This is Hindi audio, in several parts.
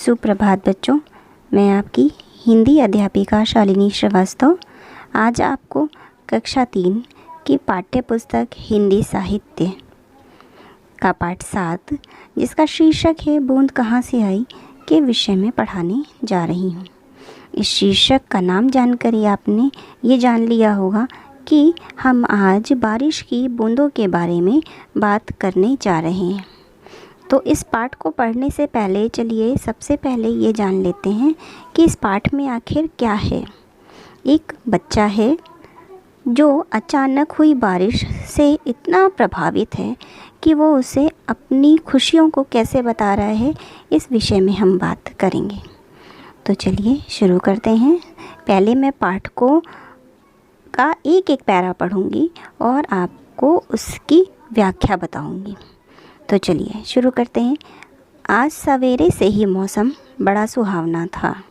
सुप्रभात बच्चों, मैं आपकी हिंदी अध्यापिका शालिनी श्रीवास्तव आज आपको कक्षा 3 की पाठ्य पुस्तक हिंदी साहित्य का पाठ 7 जिसका शीर्षक है बूंद कहाँ से आई के विषय में पढ़ाने जा रही हूँ। इस शीर्षक का नाम जानकर ही आपने ये जान लिया होगा कि हम आज बारिश की बूंदों के बारे में बात करने जा रहे हैं। तो इस पाठ को पढ़ने से पहले चलिए सबसे पहले ये जान लेते हैं कि इस पाठ में आखिर क्या है। एक बच्चा है जो अचानक हुई बारिश से इतना प्रभावित है कि वो उसे अपनी खुशियों को कैसे बता रहा है, इस विषय में हम बात करेंगे। तो चलिए शुरू करते हैं। पहले मैं पाठ को का एक एक पैरा पढ़ूंगी और आपको उसकी व्याख्या बताऊंगी। तो चलिए शुरू करते हैं। आज सवेरे से ही मौसम बड़ा सुहावना था।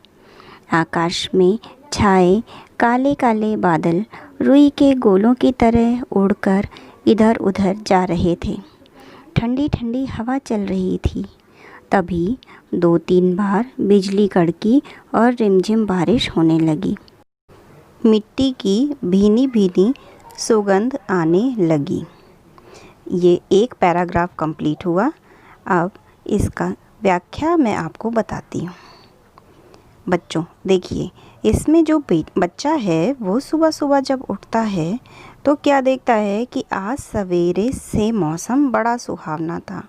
आकाश में छाए काले काले बादल रुई के गोलों की तरह उड़कर इधर उधर जा रहे थे। ठंडी ठंडी हवा चल रही थी। तभी 2-3 बार बिजली कड़की और रिमझिम बारिश होने लगी। मिट्टी की भीनी भीनी सुगंध आने लगी। ये एक पैराग्राफ कंप्लीट हुआ। अब इसका व्याख्या मैं आपको बताती हूँ। बच्चों देखिए, इसमें जो बच्चा है वो सुबह सुबह जब उठता है तो क्या देखता है कि आज सवेरे से मौसम बड़ा सुहावना था।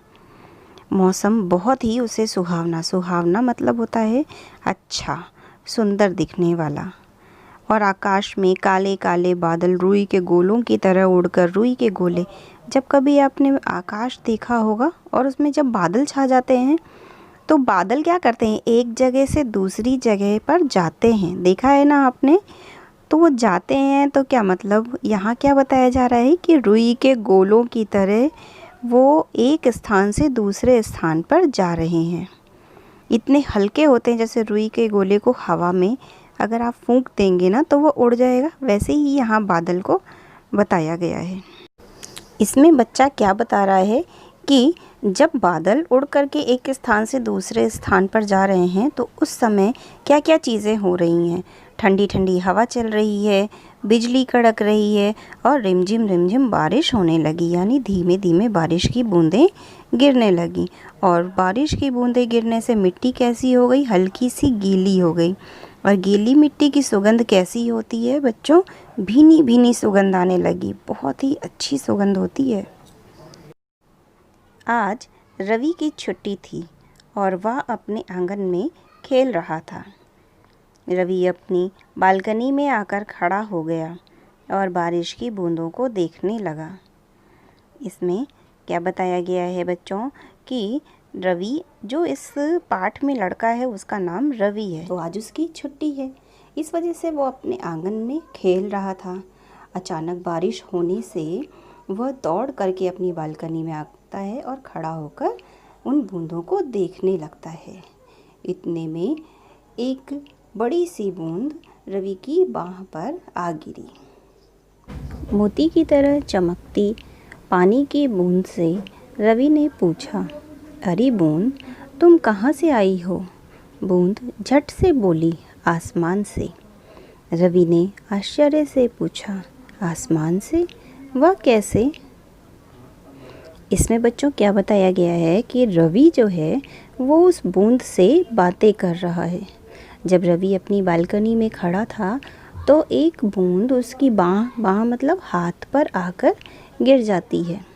मौसम बहुत ही उसे सुहावना मतलब होता है अच्छा, सुंदर दिखने वाला। और आकाश में काले काले बादल रुई के गोलों की तरह उड़कर, रुई के गोले, जब कभी आपने आकाश देखा होगा और उसमें जब बादल छा जाते हैं तो बादल क्या करते हैं, एक जगह से दूसरी जगह पर जाते हैं। देखा है ना आपने? तो वो जाते हैं तो क्या मतलब यहाँ क्या बताया जा रहा है कि रुई के गोलों की तरह वो एक स्थान से दूसरे स्थान पर जा रहे हैं। इतने हल्के होते हैं, जैसे रुई के गोले को हवा में अगर आप फूंक देंगे ना तो वो उड़ जाएगा, वैसे ही यहाँ बादल को बताया गया है। इसमें बच्चा क्या बता रहा है कि जब बादल उड़ करके एक स्थान से दूसरे स्थान पर जा रहे हैं तो उस समय क्या क्या चीज़ें हो रही हैं। ठंडी ठंडी हवा चल रही है, बिजली कड़क रही है और रिमझिम रिमझिम बारिश होने लगी, यानी धीमे धीमे बारिश की बूंदें गिरने लगी। और बारिश की बूंदें गिरने से मिट्टी कैसी हो गई, हल्की सी गीली हो गई। और गीली मिट्टी की सुगंध कैसी होती है बच्चों, भीनी भीनी सुगंध आने लगी, बहुत ही अच्छी सुगंध होती है। आज रवि की छुट्टी थी और वह अपने आंगन में खेल रहा था। रवि अपनी बालकनी में आकर खड़ा हो गया और बारिश की बूंदों को देखने लगा। इसमें क्या बताया गया है बच्चों कि रवि, जो इस पाठ में लड़का है उसका नाम रवि है, तो आज उसकी छुट्टी है, इस वजह से वो अपने आंगन में खेल रहा था। अचानक बारिश होने से वह दौड़ करके अपनी बालकनी में आता है और खड़ा होकर उन बूंदों को देखने लगता है। इतने में एक बड़ी सी बूंद रवि की बाह पर आ गिरी। मोती की तरह चमकती पानी की बूंद से रवि ने पूछा, अरे बूंद, तुम कहाँ से आई हो? बूंद झट से बोली, आसमान से। रवि ने आश्चर्य से पूछा, आसमान से? वह कैसे? इसमें बच्चों क्या बताया गया है कि रवि जो है वो उस बूंद से बातें कर रहा है। जब रवि अपनी बालकनी में खड़ा था तो एक बूंद उसकी बाह मतलब हाथ पर आकर गिर जाती है।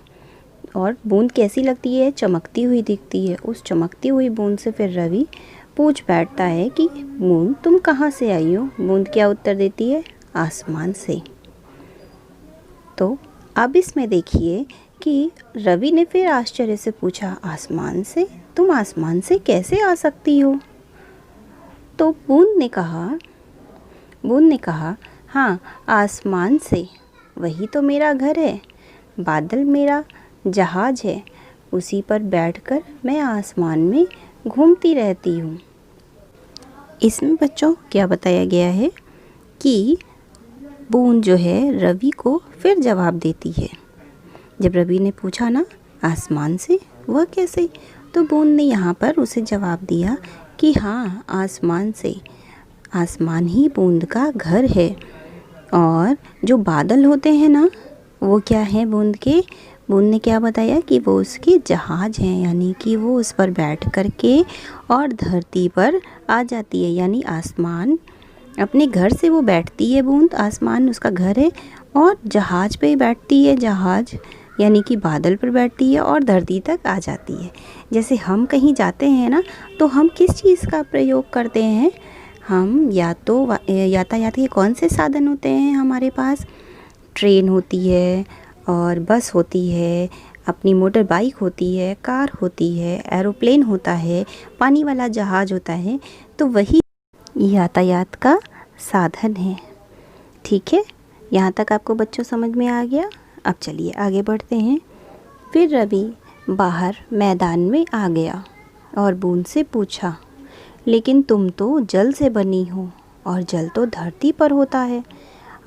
और बूंद कैसी लगती है, चमकती हुई दिखती है। उस चमकती हुई बूंद से फिर रवि पूछ बैठता है कि बूंद, तुम कहाँ से आई हो? बूंद क्या उत्तर देती है, आसमान से। तो अब इसमें देखिए कि रवि ने फिर आश्चर्य से पूछा, आसमान से? तुम आसमान से कैसे आ सकती हो? तो बूंद ने कहा, हाँ, आसमान से, वही तो मेरा घर है। बादल मेरा जहाज है, उसी पर बैठकर मैं आसमान में घूमती रहती हूँ। इसमें बच्चों क्या बताया गया है कि बूंद जो है रवि को फिर जवाब देती है। जब रवि ने पूछा ना आसमान से, वह कैसे, तो बूंद ने यहाँ पर उसे जवाब दिया कि हाँ, आसमान ही बूंद का घर है। और जो बादल होते हैं ना, वो क्या है बूंद के? बूंद ने क्या बताया कि वो उसके जहाज हैं, यानी कि वो उस पर बैठ कर के और धरती पर आ जाती है। यानी आसमान, अपने घर से वो बैठती है बूंद, आसमान उसका घर है, और जहाज पे बैठती है, जहाज यानी कि बादल पर बैठती है और धरती तक आ जाती है। जैसे हम कहीं जाते हैं ना, तो हम किस चीज़ का प्रयोग करते हैं? हम या तो यातायात के कौन से साधन होते हैं हमारे पास? ट्रेन होती है और बस होती है, अपनी मोटर बाइक होती है, कार होती है, एरोप्लेन होता है, पानी वाला जहाज होता है। तो वही यातायात का साधन है। ठीक है, यहाँ तक आपको बच्चों समझ में आ गया? अब चलिए आगे बढ़ते हैं। फिर रवि बाहर मैदान में आ गया और बूंद से पूछा, लेकिन तुम तो जल से बनी हो और जल तो धरती पर होता है,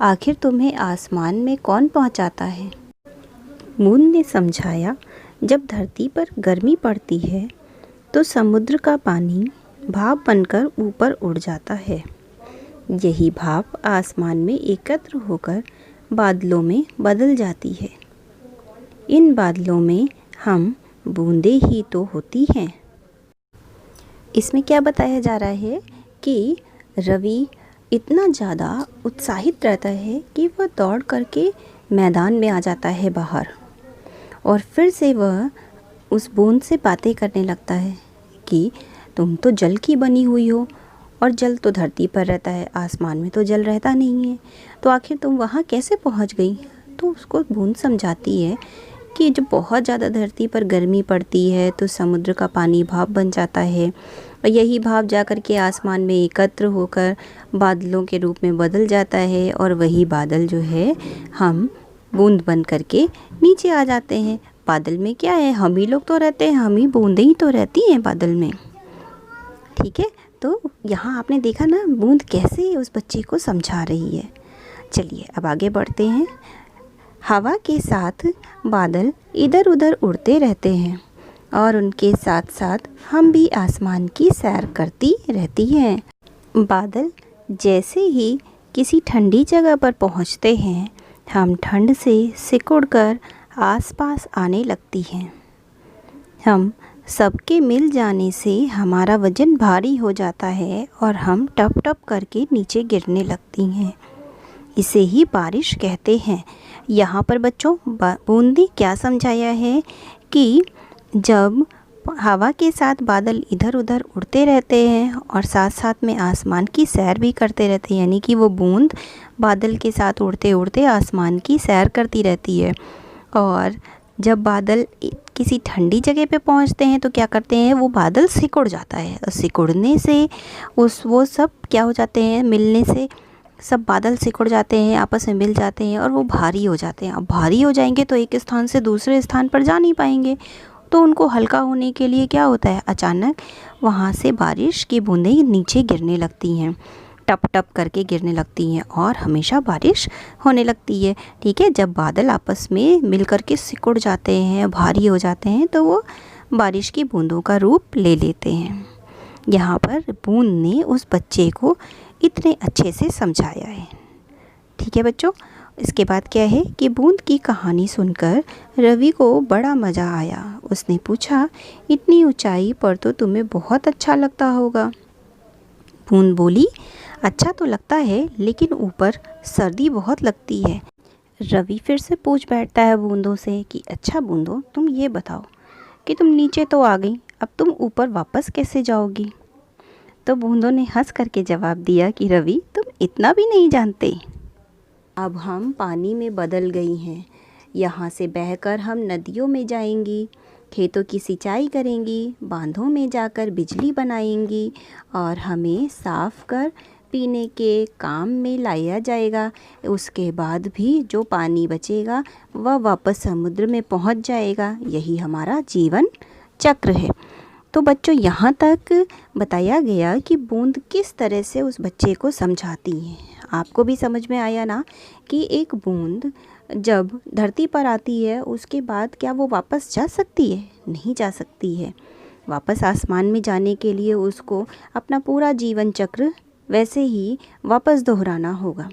आखिर तुम्हें आसमान में कौन पहुंचाता है? बूंद ने समझाया, जब धरती पर गर्मी पड़ती है तो समुद्र का पानी भाप बनकर ऊपर उड़ जाता है। यही भाप आसमान में एकत्र होकर बादलों में बदल जाती है। इन बादलों में हम बूंदें ही तो होती हैं। इसमें क्या बताया जा रहा है कि रवि इतना ज़्यादा उत्साहित रहता है कि वह दौड़ करके मैदान में आ जाता है बाहर, और फिर से वह उस बूंद से बातें करने लगता है कि तुम तो जल की बनी हुई हो और जल तो धरती पर रहता है, आसमान में तो जल रहता नहीं है, तो आखिर तुम वहाँ कैसे पहुँच गई? तो उसको बूंद समझाती है कि जब बहुत ज़्यादा धरती पर गर्मी पड़ती है तो समुद्र का पानी भाप बन जाता है, और यही भाप जा कर के आसमान में एकत्र होकर बादलों के रूप में बदल जाता है, और वही बादल जो है हम बूंद बन करके नीचे आ जाते हैं। बादल में क्या है, हम ही लोग तो रहते हैं, हम ही बूंदें ही तो रहती हैं बादल में। ठीक है, तो यहाँ आपने देखा ना बूंद कैसे उस बच्चे को समझा रही है। चलिए अब आगे बढ़ते हैं। हवा के साथ बादल इधर उधर उड़ते रहते हैं और उनके साथ साथ हम भी आसमान की सैर करती रहती हैं। बादल जैसे ही किसी ठंडी जगह पर पहुंचते हैं, हम ठंड से सिकुड़कर आसपास आने लगती हैं। हम सबके मिल जाने से हमारा वज़न भारी हो जाता है और हम टप टप करके नीचे गिरने लगती हैं। इसे ही बारिश कहते हैं। यहाँ पर बच्चों बूंद ने क्या समझाया है कि जब हवा के साथ बादल इधर उधर उड़ते रहते हैं और साथ साथ में आसमान की सैर भी करते रहते हैं, यानी कि वो बूंद बादल के साथ उड़ते उड़ते आसमान की सैर करती रहती है, और जब बादल किसी ठंडी जगह पे पहुंचते हैं तो क्या करते हैं, वो बादल सिकुड़ जाता है, और सिकुड़ने से वो सब क्या हो जाते हैं, मिलने से सब बादल सिकुड़ जाते हैं, आपस में मिल जाते हैं और वो भारी हो जाते हैं। अब भारी हो जाएंगे तो एक स्थान से दूसरे स्थान पर जा नहीं पाएंगे, तो उनको हल्का होने के लिए क्या होता है, अचानक वहाँ से बारिश की बूंदें नीचे गिरने लगती हैं, टप टप करके गिरने लगती हैं और हमेशा बारिश होने लगती है। ठीक है, जब बादल आपस में मिल कर के सिकुड़ जाते हैं, भारी हो जाते हैं, तो वो बारिश की बूंदों का रूप ले लेते हैं। यहाँ पर बूंद ने उस बच्चे को इतने अच्छे से समझाया है। ठीक है बच्चों, इसके बाद क्या है कि बूंद की कहानी सुनकर रवि को बड़ा मज़ा आया। उसने पूछा, इतनी ऊंचाई पर तो तुम्हें बहुत अच्छा लगता होगा। बूंद बोली, अच्छा तो लगता है, लेकिन ऊपर सर्दी बहुत लगती है। रवि फिर से पूछ बैठता है बूंदों से कि अच्छा बूंदों, तुम ये बताओ कि तुम नीचे तो आ गई, अब तुम ऊपर वापस कैसे जाओगी? तो बूंदों ने हंस करके जवाब दिया कि रवि, तुम इतना भी नहीं जानते। अब हम पानी में बदल गई हैं। यहाँ से बहकर हम नदियों में जाएंगी, खेतों की सिंचाई करेंगी, बांधों में जाकर बिजली बनाएंगी और हमें साफ कर पीने के काम में लाया जाएगा। उसके बाद भी जो पानी बचेगा वह वापस समुद्र में पहुँच जाएगा। यही हमारा जीवन चक्र है। तो बच्चों, यहाँ तक बताया गया कि बूंद किस तरह से उस बच्चे को समझाती है। आपको भी समझ में आया ना कि एक बूंद जब धरती पर आती है उसके बाद क्या वो वापस जा सकती है? नहीं जा सकती है। वापस आसमान में जाने के लिए उसको अपना पूरा जीवन चक्र वैसे ही वापस दोहराना होगा।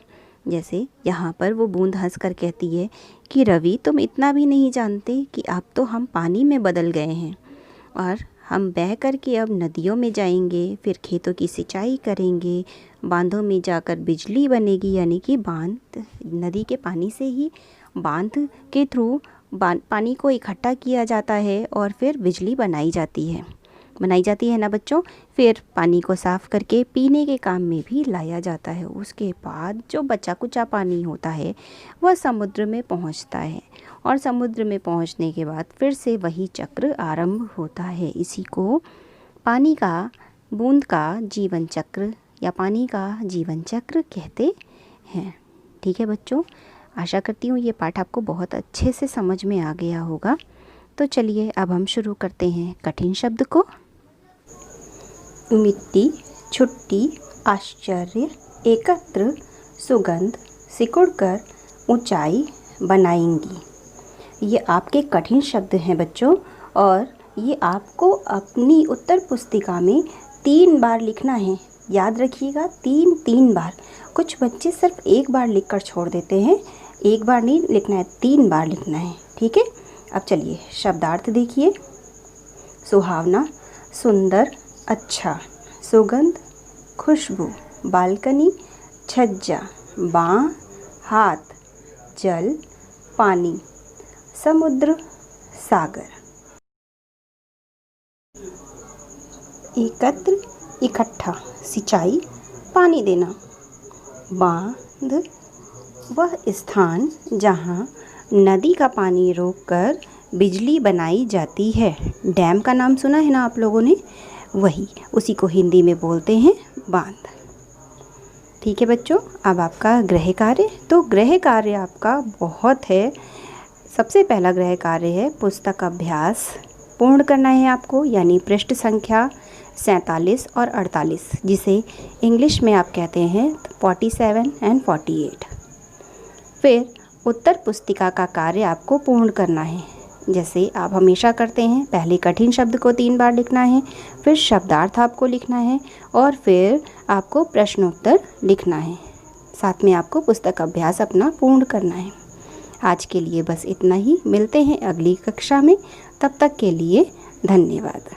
जैसे यहाँ पर वो बूंद हंस कर कहती है कि रवि, तुम इतना भी नहीं जानते कि अब तो हम पानी में बदल गए हैं और हम बह कर के अब नदियों में जाएंगे, फिर खेतों की सिंचाई करेंगे, बांधों में जाकर बिजली बनेगी, यानी कि बांध, नदी के पानी से ही बांध के थ्रू पानी को इकट्ठा किया जाता है और फिर बिजली बनाई जाती है ना बच्चों। फिर पानी को साफ़ करके पीने के काम में भी लाया जाता है। उसके बाद जो बचा कुचा पानी होता है वह समुद्र में पहुंचता है और समुद्र में पहुंचने के बाद फिर से वही चक्र आरंभ होता है। इसी को पानी का, बूंद का जीवन चक्र या पानी का जीवन चक्र कहते हैं। ठीक है बच्चों, आशा करती हूँ ये पाठ आपको बहुत अच्छे से समझ में आ गया होगा। तो चलिए अब हम शुरू करते हैं कठिन शब्द को। मिट्टी, छुट्टी, आश्चर्य, एकत्र, सुगंध, सिकुड़कर, ऊंचाई, बनाएंगी। ये आपके कठिन शब्द हैं बच्चों और ये आपको अपनी उत्तर पुस्तिका में 3 बार लिखना है। याद रखिएगा, 3 बार। कुछ बच्चे सिर्फ 1 बार लिखकर छोड़ देते हैं। 1 बार नहीं लिखना है, 3 बार लिखना है। ठीक है, अब चलिए शब्दार्थ देखिए। सुहावना, सुंदर, अच्छा, सुगंध, खुशबू, बालकनी, छज्जा, बाँ, हाथ, जल, पानी, समुद्र, सागर। एकत्र, इकट्ठा, सिंचाई, पानी देना। बांध, वह स्थान जहाँ नदी का पानी रोककर बिजली बनाई जाती है। डैम का नाम सुना है ना आप लोगों ने, वही, उसी को हिंदी में बोलते हैं बांध। ठीक है बच्चों, अब आपका गृह कार्य। तो गृह कार्य आपका बहुत है। सबसे पहला गृह कार्य है पुस्तक अभ्यास पूर्ण करना है आपको, यानी पृष्ठ संख्या 47 और 48, जिसे इंग्लिश में आप कहते हैं 47 और 48। फिर उत्तर पुस्तिका का कार्य आपको पूर्ण करना है, जैसे आप हमेशा करते हैं। पहले कठिन शब्द को 3 बार लिखना है, फिर शब्दार्थ आपको लिखना है और फिर आपको प्रश्नोत्तर लिखना है। साथ में आपको पुस्तक अभ्यास अपना पूर्ण करना है। आज के लिए बस इतना ही। मिलते हैं अगली कक्षा में। तब तक के लिए धन्यवाद।